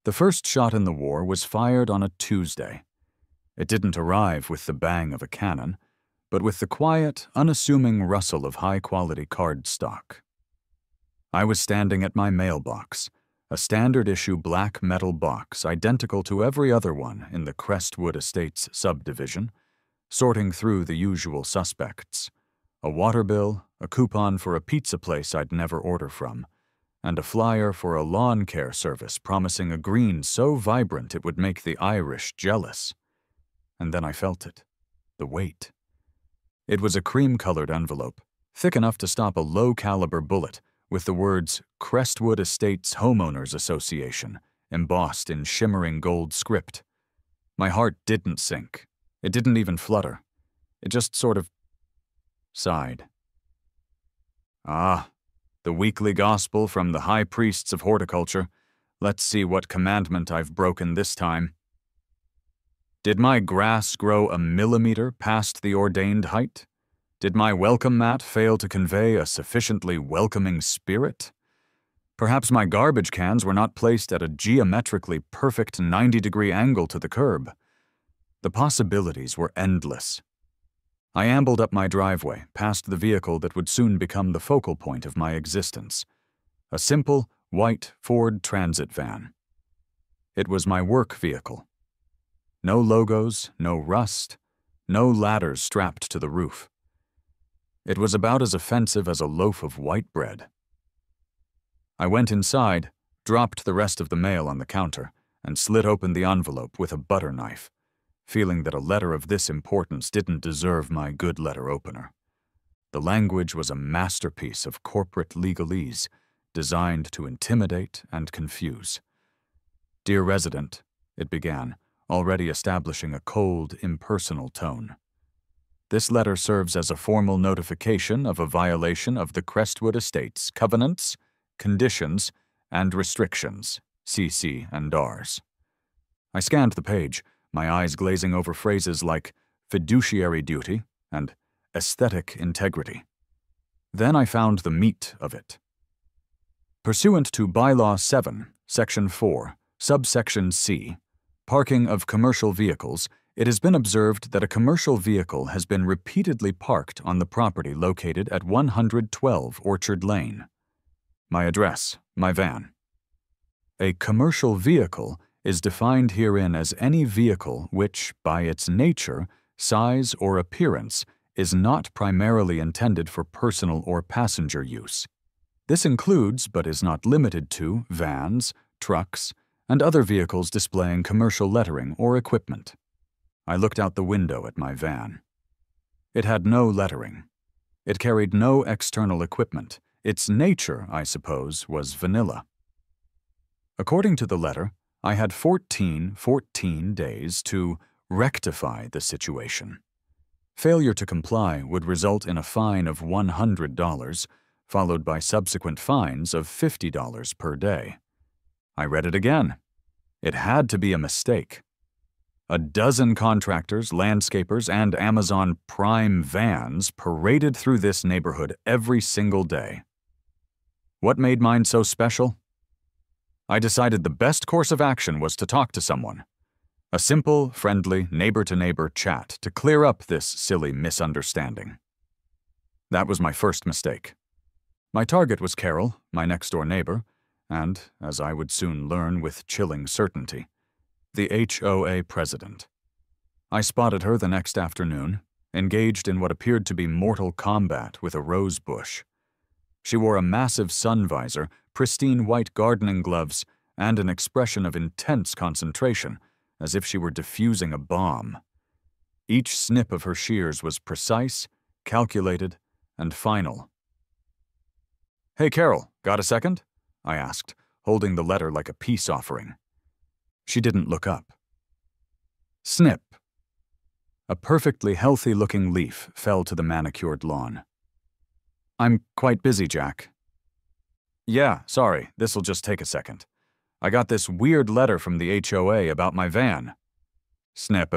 The first shot in the war was fired on a Tuesday. It didn't arrive with the bang of a cannon, but with the quiet, unassuming rustle of high-quality cardstock. I was standing at my mailbox, a standard-issue black metal box identical to every other one in the Crestwood Estates subdivision, sorting through the usual suspects: a water bill, a coupon for a pizza place I'd never order from, and a flyer for a lawn care service promising a green so vibrant it would make the Irish jealous. And then I felt it, the weight. It was a cream-colored envelope, thick enough to stop a low-caliber bullet, with the words Crestwood Estates Homeowners Association embossed in shimmering gold script. My heart didn't sink. It didn't even flutter. It just sort of sighed. Ah, the weekly gospel from the high priests of horticulture. Let's see what commandment I've broken this time. Did my grass grow a millimeter past the ordained height? Did my welcome mat fail to convey a sufficiently welcoming spirit? Perhaps my garbage cans were not placed at a geometrically perfect 90-degree angle to the curb. The possibilities were endless. I ambled up my driveway, past the vehicle that would soon become the focal point of my existence. A simple, white Ford Transit van. It was my work vehicle. No logos, no rust, no ladders strapped to the roof. It was about as offensive as a loaf of white bread. I went inside, dropped the rest of the mail on the counter, and slit open the envelope with a butter knife, feeling that a letter of this importance didn't deserve my good letter opener. The language was a masterpiece of corporate legalese, designed to intimidate and confuse. "Dear Resident," it began, already establishing a cold, impersonal tone. "This letter serves as a formal notification of a violation of the Crestwood Estates covenants, conditions, and restrictions, CC and Rs." I scanned the page, my eyes glazing over phrases like fiduciary duty and aesthetic integrity. Then I found the meat of it. Pursuant to Bylaw 7, Section 4, Subsection C, Parking of Commercial Vehicles, it has been observed that a commercial vehicle has been repeatedly parked on the property located at 112 Orchard Lane. My address, my van. A commercial vehicle is defined herein as any vehicle which, by its nature, size, or appearance, is not primarily intended for personal or passenger use. This includes, but is not limited to, vans, trucks, and other vehicles displaying commercial lettering or equipment. I looked out the window at my van. It had no lettering. It carried no external equipment. Its nature, I suppose, was vanilla. According to the letter, I had 14 days to rectify the situation. Failure to comply would result in a fine of $100, followed by subsequent fines of $50 per day. I read it again. It had to be a mistake. A dozen contractors, landscapers, and Amazon Prime vans paraded through this neighborhood every single day. What made mine so special? I decided the best course of action was to talk to someone. A simple, friendly, neighbor-to-neighbor chat to clear up this silly misunderstanding. That was my first mistake. My target was Carol, my next-door neighbor, and, as I would soon learn with chilling certainty, the HOA president. I spotted her the next afternoon, engaged in what appeared to be mortal combat with a rose bush. She wore a massive sun visor, pristine white gardening gloves, and an expression of intense concentration, as if she were defusing a bomb. Each snip of her shears was precise, calculated, and final. "Hey, Carol, got a second?" I asked, holding the letter like a peace offering. She didn't look up. Snip. A perfectly healthy-looking leaf fell to the manicured lawn. "I'm quite busy, Jack." "Yeah, sorry, this'll just take a second. I got this weird letter from the HOA about my van." Snip.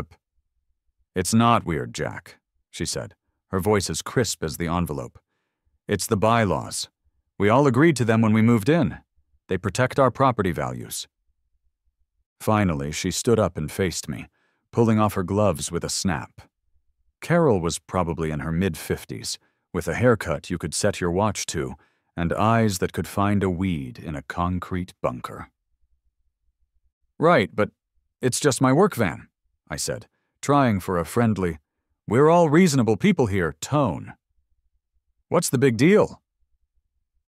"It's not weird, Jack," she said, her voice as crisp as the envelope. "It's the bylaws. We all agreed to them when we moved in. They protect our property values." Finally, she stood up and faced me, pulling off her gloves with a snap. Carol was probably in her mid-50s, with a haircut you could set your watch to, and eyes that could find a weed in a concrete bunker. "Right, but it's just my work van," I said, trying for a friendly, "we're all reasonable people here" tone. "What's the big deal?"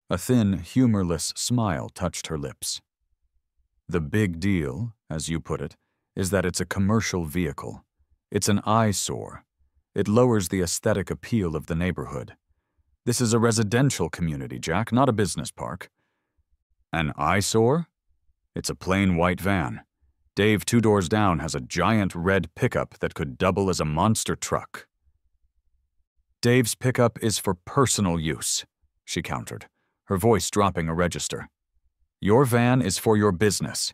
A thin, humorless smile touched her lips. "The big deal, as you put it, is that it's a commercial vehicle. It's an eyesore. It lowers the aesthetic appeal of the neighborhood. This is a residential community, Jack, not a business park." "An eyesore? It's a plain white van. Dave 2 doors down has a giant red pickup that could double as a monster truck." "Dave's pickup is for personal use," she countered, her voice dropping a register. "Your van is for your business.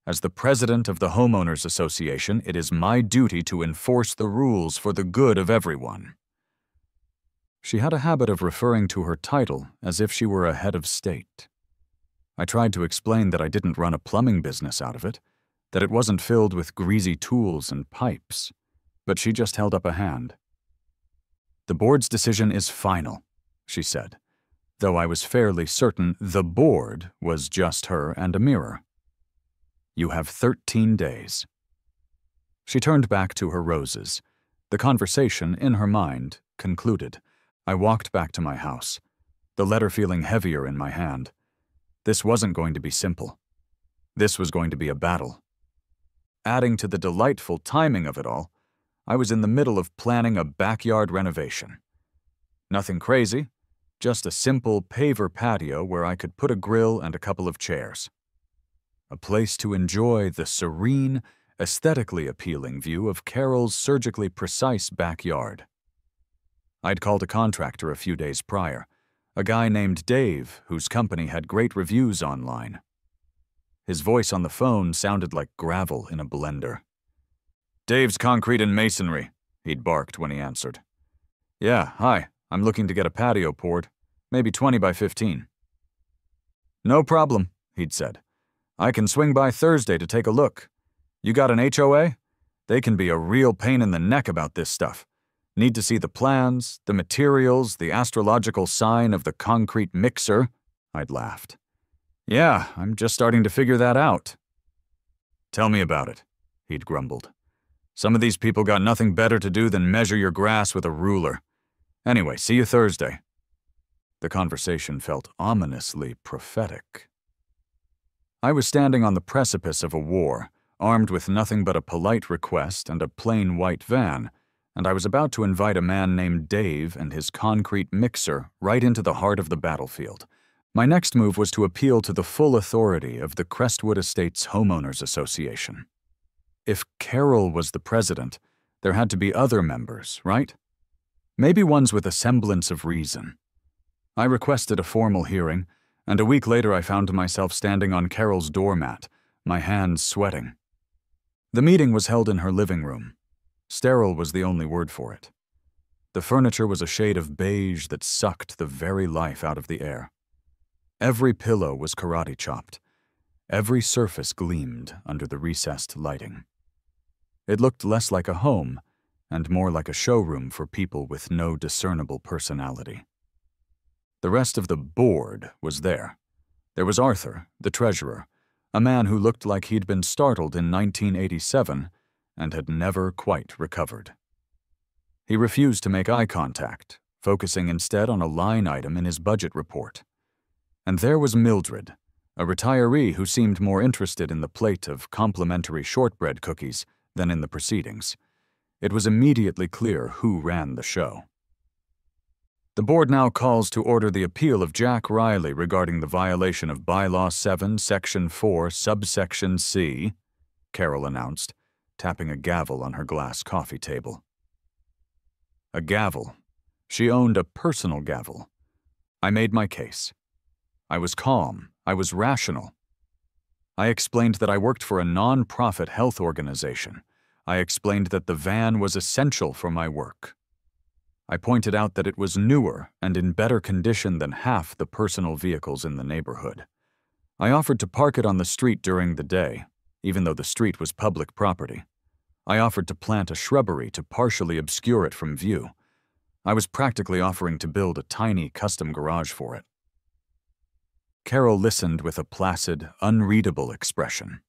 As the president of the Homeowners Association, it is my duty to enforce the rules for the good of everyone." She had a habit of referring to her title as if she were a head of state. I tried to explain that I didn't run a plumbing business out of it, that it wasn't filled with greasy tools and pipes, but she just held up a hand. "The board's decision is final," she said, though I was fairly certain the board was just her and a mirror. "You have 13 days. She turned back to her roses. The conversation, in her mind, concluded. I walked back to my house, the letter feeling heavier in my hand. This wasn't going to be simple. This was going to be a battle. Adding to the delightful timing of it all, I was in the middle of planning a backyard renovation. Nothing crazy, just a simple paver patio where I could put a grill and a couple of chairs. A place to enjoy the serene, aesthetically appealing view of Carol's surgically precise backyard. I'd called a contractor a few days prior, a guy named Dave whose company had great reviews online. His voice on the phone sounded like gravel in a blender. "Dave's Concrete and Masonry," he'd barked when he answered. "Yeah, hi, I'm looking to get a patio poured, maybe 20 by 15. "No problem," he'd said. "I can swing by Thursday to take a look. You got an HOA? They can be a real pain in the neck about this stuff. Need to see the plans, the materials, the astrological sign of the concrete mixer." I'd laughed. "Yeah, I'm just starting to figure that out." "Tell me about it," he'd grumbled. "Some of these people got nothing better to do than measure your grass with a ruler. Anyway, see you Thursday." The conversation felt ominously prophetic. I was standing on the precipice of a war, armed with nothing but a polite request and a plain white van, and I was about to invite a man named Dave and his concrete mixer right into the heart of the battlefield. My next move was to appeal to the full authority of the Crestwood Estates Homeowners Association. If Carol was the president, there had to be other members, right? Maybe ones with a semblance of reason. I requested a formal hearing, and a week later I found myself standing on Carol's doormat, my hands sweating. The meeting was held in her living room. Sterile was the only word for it. The furniture was a shade of beige that sucked the very life out of the air. Every pillow was karate chopped. Every surface gleamed under the recessed lighting. It looked less like a home and more like a showroom for people with no discernible personality. The rest of the board was there. There was Arthur, the treasurer, a man who looked like he'd been startled in 1987 and had never quite recovered. He refused to make eye contact, focusing instead on a line item in his budget report. And there was Mildred, a retiree who seemed more interested in the plate of complimentary shortbread cookies than in the proceedings. It was immediately clear who ran the show. "The board now calls to order the appeal of Jack Riley regarding the violation of Bylaw 7, Section 4, Subsection C," Carol announced, tapping a gavel on her glass coffee table. A gavel. She owned a personal gavel. I made my case. I was calm. I was rational. I explained that I worked for a non-profit health organization. I explained that the van was essential for my work. I pointed out that it was newer and in better condition than half the personal vehicles in the neighborhood. I offered to park it on the street during the day, even though the street was public property. I offered to plant a shrubbery to partially obscure it from view. I was practically offering to build a tiny custom garage for it. Carol listened with a placid, unreadable expression.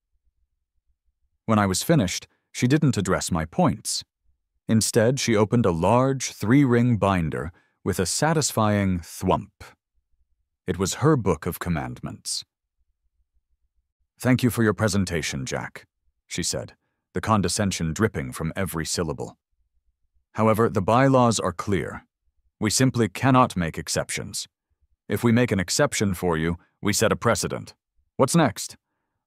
When I was finished, she didn't address my points. Instead, she opened a large 3-ring binder with a satisfying thwump. It was her book of commandments. "Thank you for your presentation, Jack," she said, the condescension dripping from every syllable. "However, the bylaws are clear. We simply cannot make exceptions. If we make an exception for you, we set a precedent. What's next?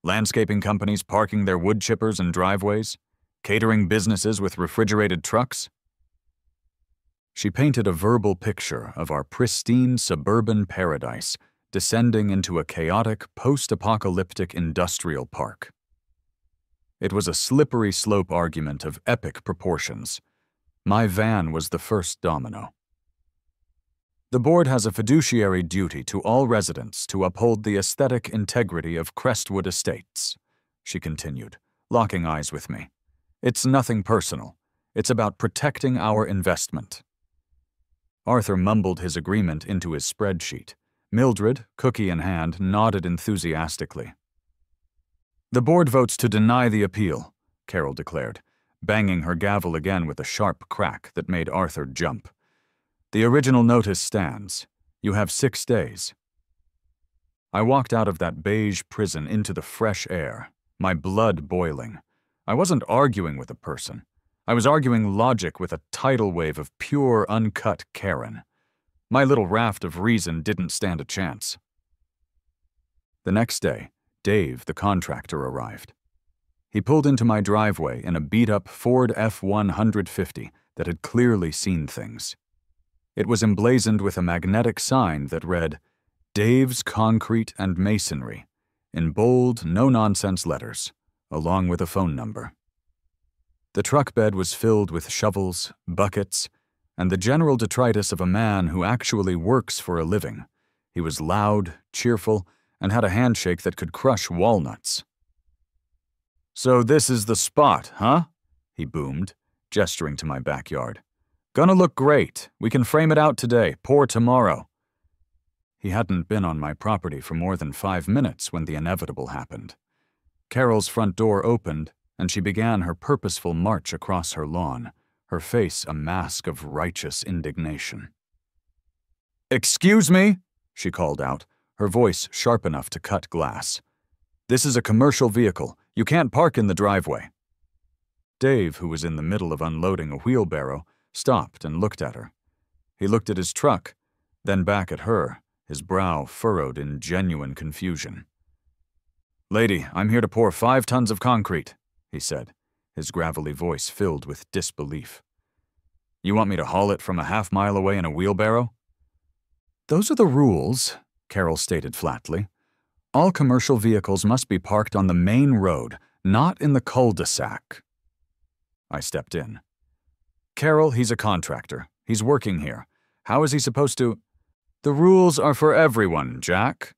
Landscaping companies parking their wood chippers in driveways? Catering businesses with refrigerated trucks?" She painted a verbal picture of our pristine suburban paradise descending into a chaotic, post-apocalyptic industrial park. It was a slippery slope argument of epic proportions. My van was the first domino. "The board has a fiduciary duty to all residents to uphold the aesthetic integrity of Crestwood Estates," she continued, locking eyes with me. "It's nothing personal. It's about protecting our investment." Arthur mumbled his agreement into his spreadsheet. Mildred, cookie in hand, nodded enthusiastically. "The board votes to deny the appeal," Carol declared, banging her gavel again with a sharp crack that made Arthur jump. "The original notice stands. You have 6 days." I walked out of that beige prison into the fresh air, my blood boiling. I wasn't arguing with a person. I was arguing logic with a tidal wave of pure, uncut Karen. My little raft of reason didn't stand a chance. The next day, Dave, the contractor, arrived. He pulled into my driveway in a beat-up Ford F-150 that had clearly seen things. It was emblazoned with a magnetic sign that read, "Dave's Concrete and Masonry," in bold, no-nonsense letters, along with a phone number. The truck bed was filled with shovels, buckets, and the general detritus of a man who actually works for a living. He was loud, cheerful, and had a handshake that could crush walnuts. "So this is the spot, huh?" he boomed, gesturing to my backyard. "Gonna look great. We can frame it out today, pour tomorrow." He hadn't been on my property for more than 5 minutes when the inevitable happened. Carol's front door opened, and she began her purposeful march across her lawn, her face a mask of righteous indignation. "Excuse me," she called out, her voice sharp enough to cut glass. "This is a commercial vehicle. You can't park in the driveway." Dave, who was in the middle of unloading a wheelbarrow, stopped and looked at her. He looked at his truck, then back at her, his brow furrowed in genuine confusion. "Lady, I'm here to pour 5 tons of concrete," he said, his gravelly voice filled with disbelief. "You want me to haul it from a half-mile away in a wheelbarrow?" "Those are the rules," Carol stated flatly. "All commercial vehicles must be parked on the main road, not in the cul-de-sac." I stepped in. "Carol, he's a contractor. He's working here. How is he supposed to—" "The rules are for everyone, Jack."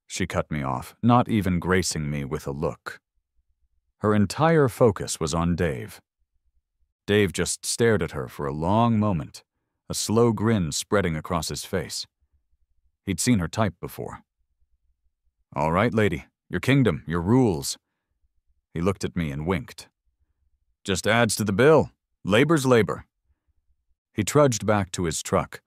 She cut me off, not even gracing me with a look. Her entire focus was on Dave. Dave just stared at her for a long moment, a slow grin spreading across his face. He'd seen her type before. "All right, lady, your kingdom, your rules." He looked at me and winked. "Just adds to the bill. Labor's labor." He trudged back to his truck,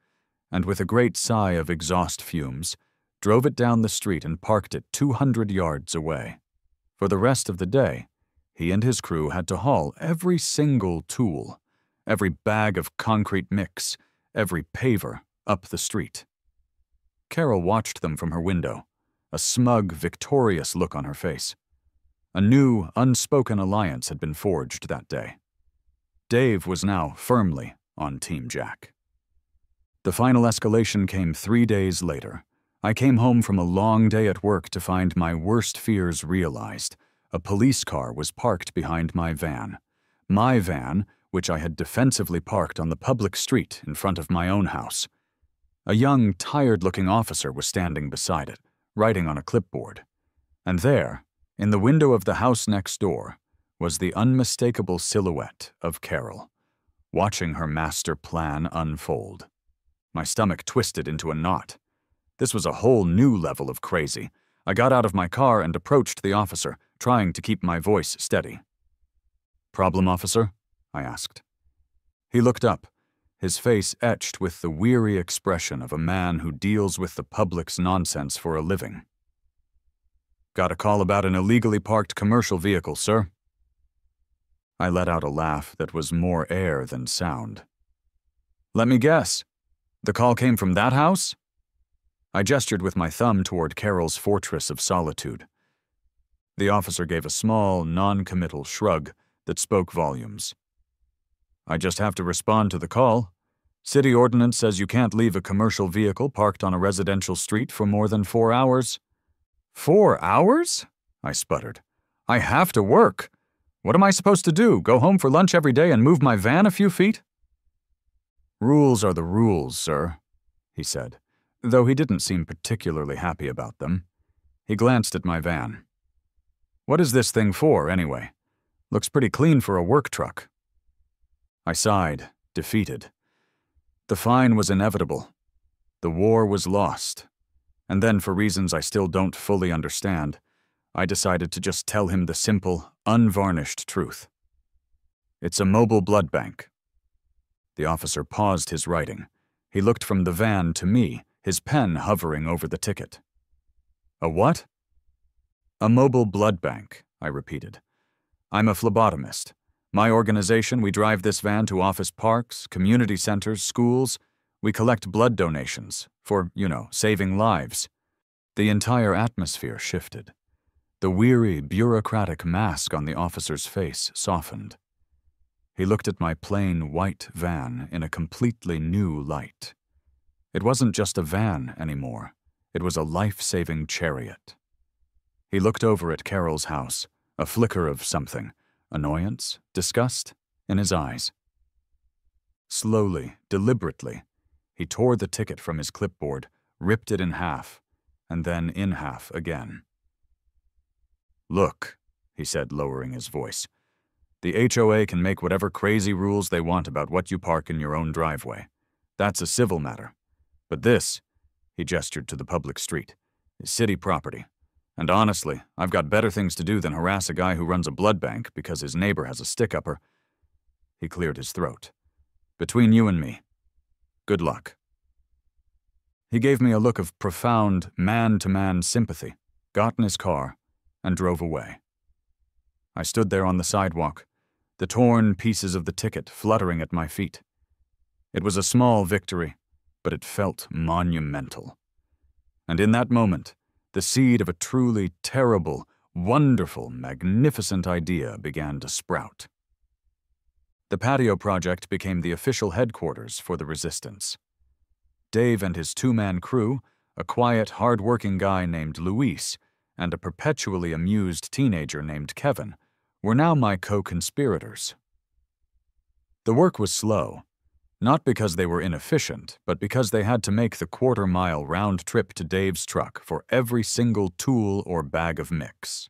and with a great sigh of exhaust fumes, drove it down the street and parked it 200 yards away. For the rest of the day, he and his crew had to haul every single tool, every bag of concrete mix, every paver up the street. Carol watched them from her window, a smug, victorious look on her face. A new, unspoken alliance had been forged that day. Dave was now firmly on Team Jack. The final escalation came 3 days later. I came home from a long day at work to find my worst fears realized. A police car was parked behind my van. My van, which I had defensively parked on the public street in front of my own house. A young, tired-looking officer was standing beside it, writing on a clipboard. And there, In the window of the house next door was the unmistakable silhouette of Carol, watching her master plan unfold. My stomach twisted into a knot. This was a whole new level of crazy. I got out of my car and approached the officer, trying to keep my voice steady. "Problem, officer?" I asked. He looked up, his face etched with the weary expression of a man who deals with the public's nonsense for a living. "Got a call about an illegally parked commercial vehicle, sir." I let out a laugh that was more air than sound. "Let me guess. The call came from that house?" I gestured with my thumb toward Carol's fortress of solitude. The officer gave a small, non-committal shrug that spoke volumes. "I just have to respond to the call. City ordinance says you can't leave a commercial vehicle parked on a residential street for more than 4 hours. 4 hours? I sputtered. "I have to work. What am I supposed to do, go home for lunch every day and move my van a few feet?" "Rules are the rules, sir," he said, though he didn't seem particularly happy about them. He glanced at my van. "What is this thing for, anyway? Looks pretty clean for a work truck." I sighed, defeated. The fine was inevitable. The war was lost. And then, for reasons I still don't fully understand, I decided to just tell him the simple, unvarnished truth. "It's a mobile blood bank." The officer paused his writing. He looked from the van to me, his pen hovering over the ticket. "A what?" "A mobile blood bank," I repeated. "I'm a phlebotomist. My organization, we drive this van to office parks, community centers, schools. We collect blood donations for, saving lives." The entire atmosphere shifted. The weary, bureaucratic mask on the officer's face softened. He looked at my plain, white van in a completely new light. It wasn't just a van anymore. It was a life-saving chariot. He looked over at Carol's house, a flicker of something, annoyance, disgust, in his eyes. Slowly, deliberately, he tore the ticket from his clipboard, ripped it in half, and then in half again. "Look," he said, lowering his voice, "the HOA can make whatever crazy rules they want about what you park in your own driveway. That's a civil matter. But this," he gestured to the public street, "is city property. And honestly, I've got better things to do than harass a guy who runs a blood bank because his neighbor has a stick-upper." He cleared his throat. "Between you and me, good luck." He gave me a look of profound, man-to-man sympathy, got in his car, and drove away. I stood there on the sidewalk, the torn pieces of the ticket fluttering at my feet. It was a small victory, but it felt monumental. And in that moment, the seed of a truly terrible, wonderful, magnificent idea began to sprout. The patio project became the official headquarters for the resistance. Dave and his two-man crew, a quiet, hard-working guy named Luis, and a perpetually amused teenager named Kevin, were now my co-conspirators. The work was slow, not because they were inefficient, but because they had to make the quarter-mile round trip to Dave's truck for every single tool or bag of mix.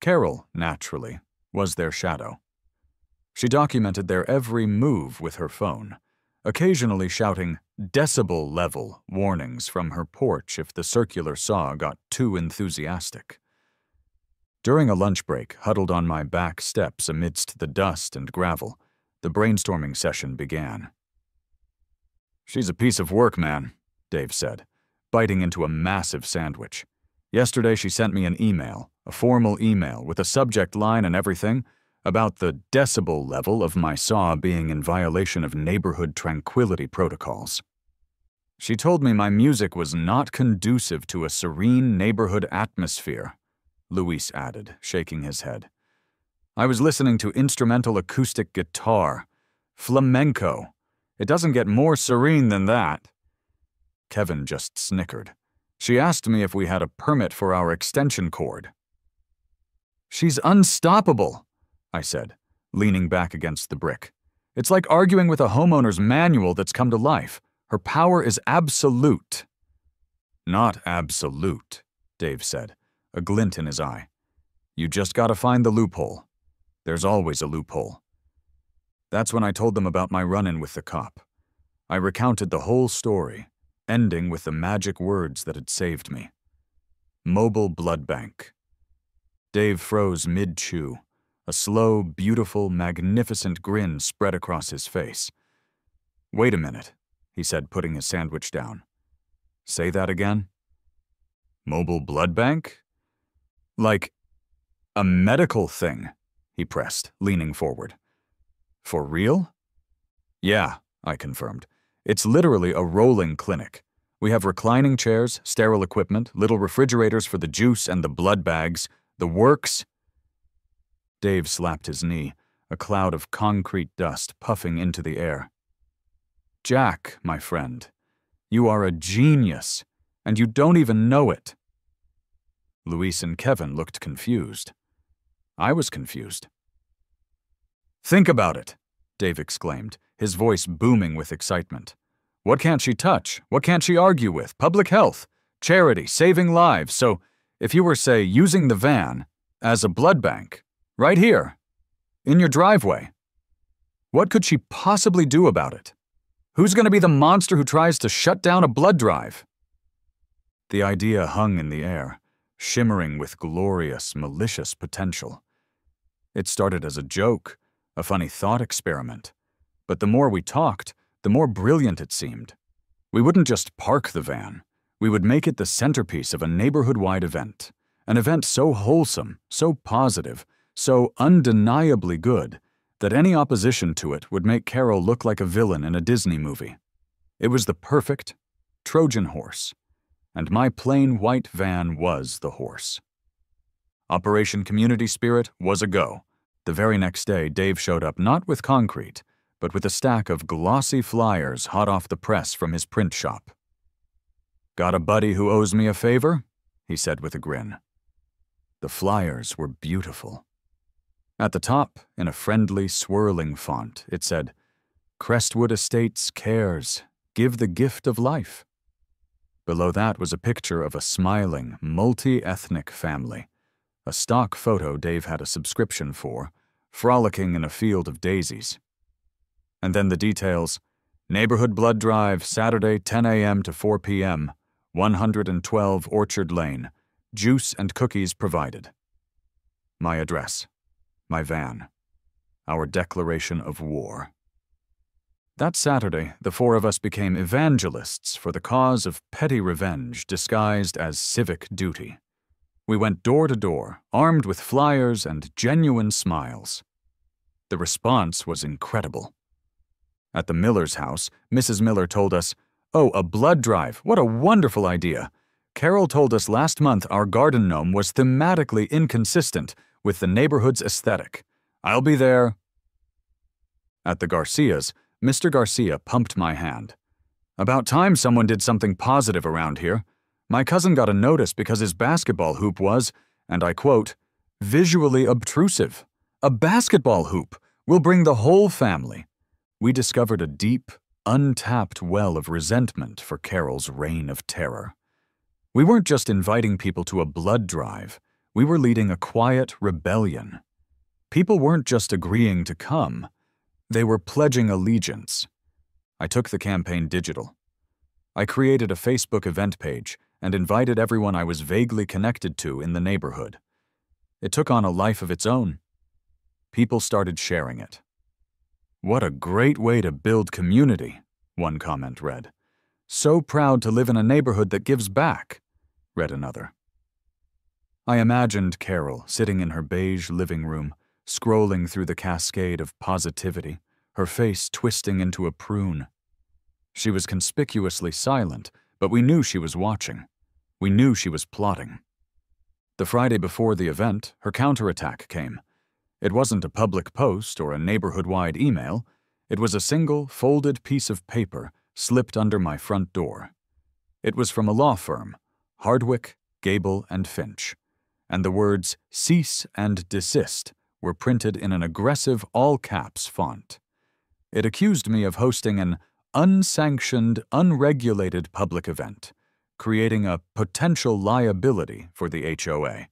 Carol, naturally, was their shadow. She documented their every move with her phone, occasionally shouting decibel-level warnings from her porch if the circular saw got too enthusiastic. During a lunch break, huddled on my back steps amidst the dust and gravel, the brainstorming session began. "She's a piece of work, man," Dave said, biting into a massive sandwich. "Yesterday she sent me an email, a formal email with a subject line and everything, about the decibel level of my saw being in violation of neighborhood tranquility protocols. She told me my music was not conducive to a serene neighborhood atmosphere," Luis added, shaking his head. "I was listening to instrumental acoustic guitar. Flamenco. It doesn't get more serene than that." Kevin just snickered. "She asked me if we had a permit for our extension cord." "She's unstoppable," I said, leaning back against the brick. "It's like arguing with a homeowner's manual that's come to life. Her power is absolute." "Not absolute," Dave said, a glint in his eye. You just gotta find the loophole. There's always a loophole. That's when I told them about my run-in with the cop. I recounted the whole story, ending with the magic words that had saved me. Mobile blood bank. Dave froze mid-chew. A slow, beautiful, magnificent grin spread across his face. "Wait a minute," he said, putting his sandwich down. "Say that again?" "Mobile blood bank? Like a medical thing," he pressed, leaning forward. "For real?" "Yeah," I confirmed. "It's literally a rolling clinic. We have reclining chairs, sterile equipment, little refrigerators for the juice and the blood bags, the works." Dave slapped his knee, a cloud of concrete dust puffing into the air. "Jack, my friend, you are a genius, and you don't even know it." Luis and Kevin looked confused. I was confused. "Think about it," Dave exclaimed, his voice booming with excitement. "What can't she touch? What can't she argue with? Public health, charity, saving lives. So, if you were, say, using the van as a blood bank, right here, in your driveway, what could she possibly do about it? Who's going to be the monster who tries to shut down a blood drive?" The idea hung in the air, shimmering with glorious, malicious potential. It started as a joke, a funny thought experiment, but the more we talked, the more brilliant it seemed. We wouldn't just park the van. We would make it the centerpiece of a neighborhood-wide event, an event so wholesome, so positive, so undeniably good that any opposition to it would make Carol look like a villain in a Disney movie. It was the perfect Trojan horse, and my plain white van was the horse. Operation Community Spirit was a go. The very next day, Dave showed up not with concrete, but with a stack of glossy flyers hot off the press from his print shop. "Got a buddy who owes me a favor?" he said with a grin. The flyers were beautiful. At the top, in a friendly, swirling font, it said, "Crestwood Estates cares. Give the gift of life." Below that was a picture of a smiling, multi-ethnic family, a stock photo Dave had a subscription for, frolicking in a field of daisies. And then the details: Neighborhood Blood Drive, Saturday, 10 a.m. to 4 p.m., 112 Orchard Lane, juice and cookies provided. My address. My van. Our declaration of war. That Saturday, the four of us became evangelists for the cause of petty revenge disguised as civic duty. We went door to door, armed with flyers and genuine smiles. The response was incredible. At the Miller's house, Mrs. Miller told us, "Oh, a blood drive, what a wonderful idea. Carol told us last month our garden gnome was thematically inconsistent with the neighborhood's aesthetic. I'll be there." At the Garcias, Mr. Garcia pumped my hand. "About time someone did something positive around here. My cousin got a notice because his basketball hoop was, and I quote, visually obtrusive. A basketball hoop will bring the whole family." We discovered a deep, untapped well of resentment for Carol's reign of terror. We weren't just inviting people to a blood drive. We were leading a quiet rebellion. People weren't just agreeing to come. They were pledging allegiance. I took the campaign digital. I created a Facebook event page and invited everyone I was vaguely connected to in the neighborhood. It took on a life of its own. People started sharing it. "What a great way to build community," one comment read. "So proud to live in a neighborhood that gives back," read another. I imagined Carol sitting in her beige living room, scrolling through the cascade of positivity, her face twisting into a prune. She was conspicuously silent, but we knew she was watching. We knew she was plotting. The Friday before the event, her counterattack came. It wasn't a public post or a neighborhood-wide email. It was a single, folded piece of paper slipped under my front door. It was from a law firm, Hardwick, Gable, and Finch, and the words "cease and desist" were printed in an aggressive all-caps font. It accused me of hosting an unsanctioned, unregulated public event, creating a potential liability for the HOA,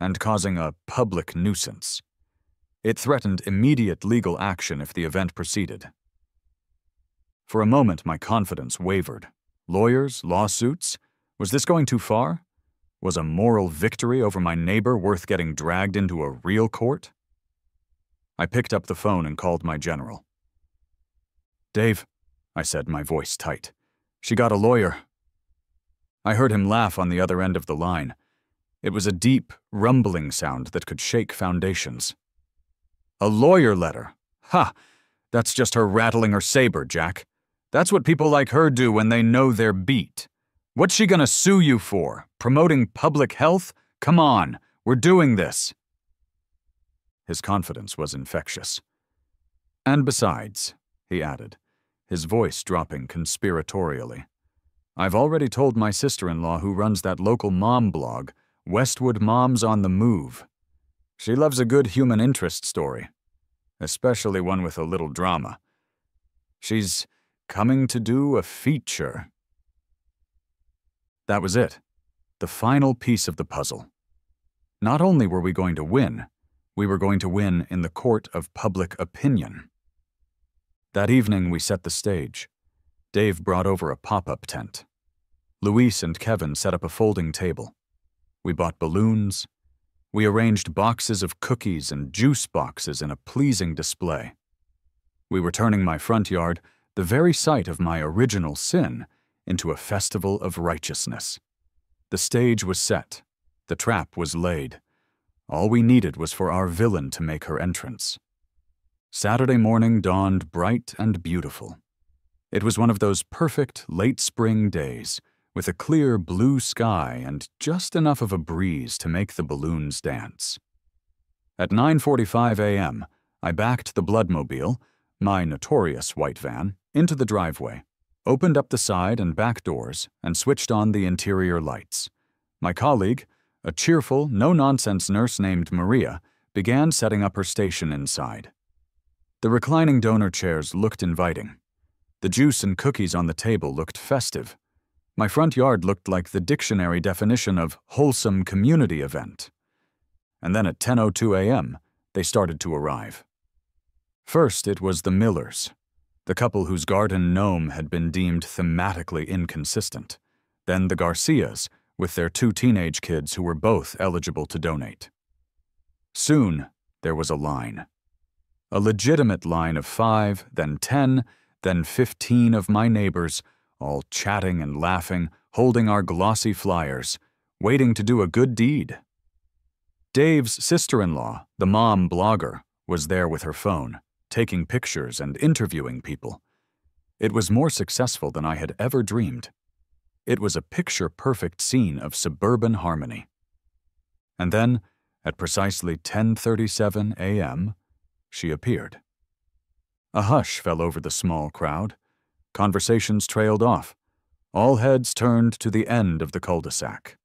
and causing a public nuisance. It threatened immediate legal action if the event proceeded. For a moment, my confidence wavered. Lawyers, lawsuits? Was this going too far? Was a moral victory over my neighbor worth getting dragged into a real court? I picked up the phone and called my general. "Dave," I said, my voice tight. "She got a lawyer." I heard him laugh on the other end of the line. It was a deep, rumbling sound that could shake foundations. "A lawyer letter? Ha! That's just her rattling her saber, Jack. That's what people like her do when they know they're beat. What's she gonna sue you for? Promoting public health? Come on, we're doing this." His confidence was infectious. "And besides," he added, his voice dropping conspiratorially, "I've already told my sister-in-law who runs that local mom blog, Westwood Moms on the Move. She loves a good human interest story, especially one with a little drama. She's coming to do a feature." That was it, the final piece of the puzzle. Not only were we going to win, we were going to win in the court of public opinion. That evening we set the stage. Dave brought over a pop-up tent. Luis and Kevin set up a folding table. We bought balloons. We arranged boxes of cookies and juice boxes in a pleasing display. We were turning my front yard, the very site of my original sin, into a festival of righteousness. The stage was set. The trap was laid. All we needed was for our villain to make her entrance. Saturday morning dawned bright and beautiful. It was one of those perfect late spring days, with a clear blue sky and just enough of a breeze to make the balloons dance. At 9:45 a.m., I backed the Bloodmobile, my notorious white van, into the driveway, opened up the side and back doors, and switched on the interior lights. My colleague, a cheerful, no-nonsense nurse named Maria, began setting up her station inside. The reclining donor chairs looked inviting. The juice and cookies on the table looked festive. My front yard looked like the dictionary definition of wholesome community event. And then at 10:02 a.m., they started to arrive. First, it was the Millers, the couple whose garden gnome had been deemed thematically inconsistent. Then the Garcias, with their 2 teenage kids who were both eligible to donate. Soon, there was a line. A legitimate line of 5, then 10, then 15 of my neighbors, all chatting and laughing, holding our glossy flyers, waiting to do a good deed. Dave's sister-in-law, the mom blogger, was there with her phone, taking pictures and interviewing people. It was more successful than I had ever dreamed. It was a picture-perfect scene of suburban harmony. And then, at precisely 10:37 a.m., she appeared. A hush fell over the small crowd. Conversations trailed off. All heads turned to the end of the cul-de-sac.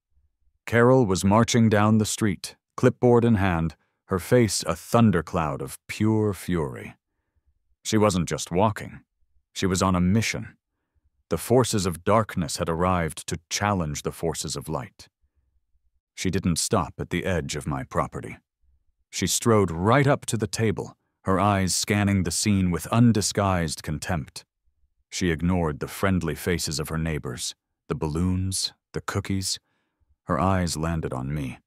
Carol was marching down the street, clipboard in hand, her face a thundercloud of pure fury. She wasn't just walking. She was on a mission. The forces of darkness had arrived to challenge the forces of light. She didn't stop at the edge of my property. She strode right up to the table, her eyes scanning the scene with undisguised contempt. She ignored the friendly faces of her neighbors, the balloons, the cookies. Her eyes landed on me.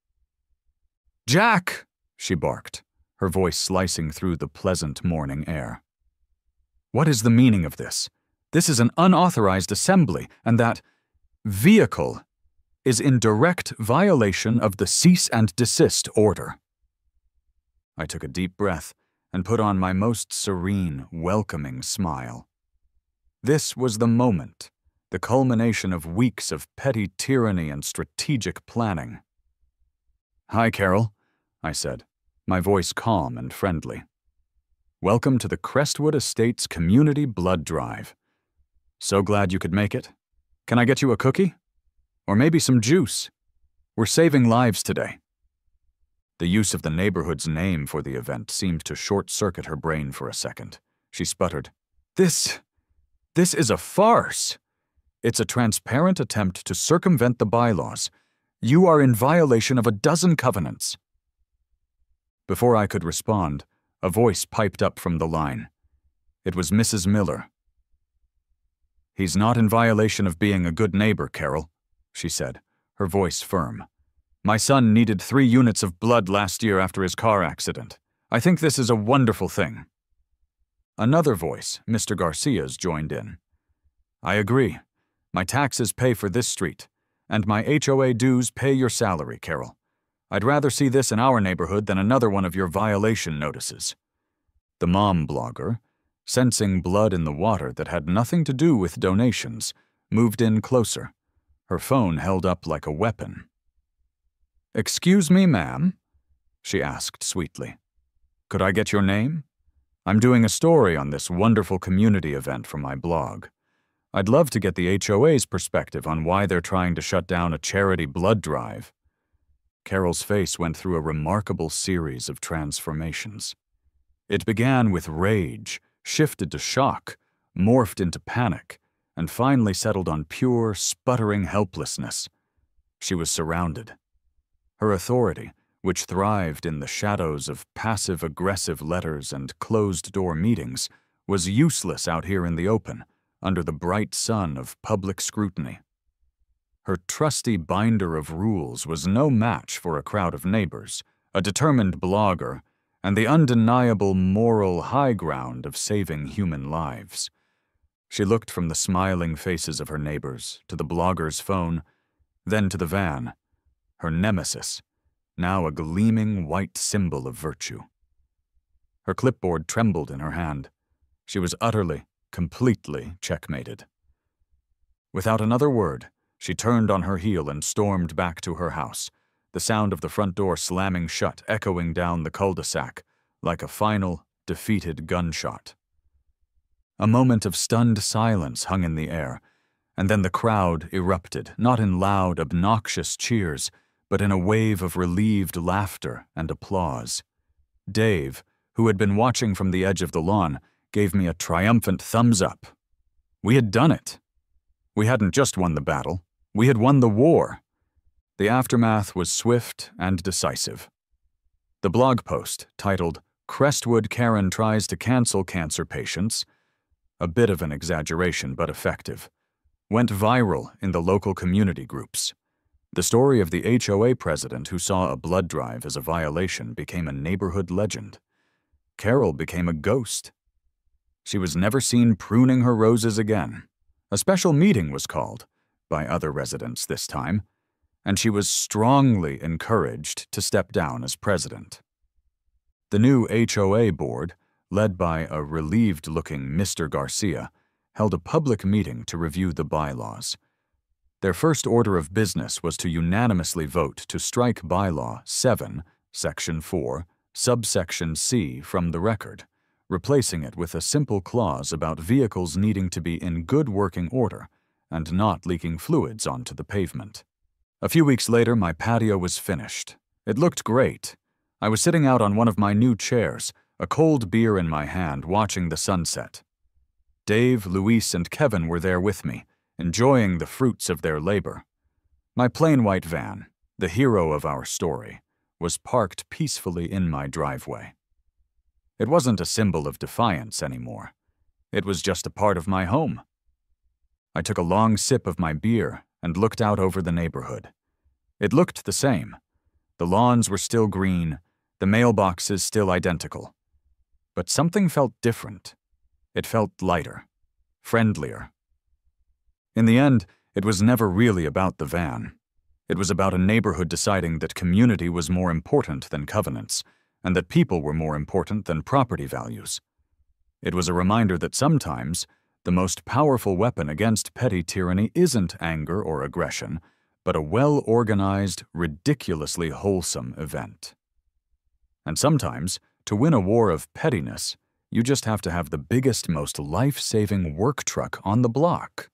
"Jack!" she barked, her voice slicing through the pleasant morning air. "What is the meaning of this? This is an unauthorized assembly, and that vehicle is in direct violation of the cease and desist order." I took a deep breath and put on my most serene, welcoming smile. This was the moment, the culmination of weeks of petty tyranny and strategic planning. "Hi, Carol," I said, my voice calm and friendly. "Welcome to the Crestwood Estates Community Blood Drive. So glad you could make it. Can I get you a cookie? Or maybe some juice? We're saving lives today." The use of the neighborhood's name for the event seemed to short-circuit her brain for a second. She sputtered, This is a farce. It's a transparent attempt to circumvent the bylaws. You are in violation of a dozen covenants." Before I could respond, a voice piped up from the line. It was Mrs. Miller. "He's not in violation of being a good neighbor, Carol," she said, her voice firm. "My son needed 3 units of blood last year after his car accident. I think this is a wonderful thing." Another voice, Mr. Garcia's, joined in. "I agree. My taxes pay for this street, and my HOA dues pay your salary, Carol. I'd rather see this in our neighborhood than another one of your violation notices." The mom blogger, sensing blood in the water that had nothing to do with donations, moved in closer, her phone held up like a weapon. "Excuse me, ma'am?" she asked sweetly. "Could I get your name? I'm doing a story on this wonderful community event for my blog. I'd love to get the HOA's perspective on why they're trying to shut down a charity blood drive." Carol's face went through a remarkable series of transformations. It began with rage, shifted to shock, morphed into panic, and finally settled on pure, sputtering helplessness. She was surrounded. Her authority, which thrived in the shadows of passive-aggressive letters and closed-door meetings, was useless out here in the open, under the bright sun of public scrutiny. Her trusty binder of rules was no match for a crowd of neighbors, a determined blogger, and the undeniable moral high ground of saving human lives. She looked from the smiling faces of her neighbors to the blogger's phone, then to the van, her nemesis, now a gleaming white symbol of virtue. Her clipboard trembled in her hand. She was utterly, completely checkmated. Without another word, she turned on her heel and stormed back to her house, the sound of the front door slamming shut echoing down the cul-de-sac like a final, defeated gunshot. A moment of stunned silence hung in the air, and then the crowd erupted, not in loud, obnoxious cheers, but in a wave of relieved laughter and applause. Dave, who had been watching from the edge of the lawn, gave me a triumphant thumbs up. We had done it. We hadn't just won the battle, we had won the war. The aftermath was swift and decisive. The blog post, titled "Crestwood Karen Tries to Cancel Cancer Patients," a bit of an exaggeration but effective, went viral in the local community groups. The story of the HOA president who saw a blood drive as a violation became a neighborhood legend. Carol became a ghost. She was never seen pruning her roses again. A special meeting was called, by other residents this time, and she was strongly encouraged to step down as president. The new HOA board, led by a relieved-looking Mr. Garcia, held a public meeting to review the bylaws. Their first order of business was to unanimously vote to strike Bylaw 7, Section 4, Subsection C from the record, replacing it with a simple clause about vehicles needing to be in good working order and not leaking fluids onto the pavement. A few weeks later, my patio was finished. It looked great. I was sitting out on one of my new chairs, a cold beer in my hand, watching the sunset. Dave, Luis, and Kevin were there with me, enjoying the fruits of their labor. My plain white van, the hero of our story, was parked peacefully in my driveway. It wasn't a symbol of defiance anymore. It was just a part of my home. I took a long sip of my beer and looked out over the neighborhood. It looked the same. The lawns were still green, the mailboxes still identical. But something felt different. It felt lighter, friendlier. In the end, it was never really about the van. It was about a neighborhood deciding that community was more important than covenants, and that people were more important than property values. It was a reminder that sometimes the most powerful weapon against petty tyranny isn't anger or aggression, but a well-organized, ridiculously wholesome event. And sometimes, to win a war of pettiness, you just have to have the biggest, most life-saving work truck on the block.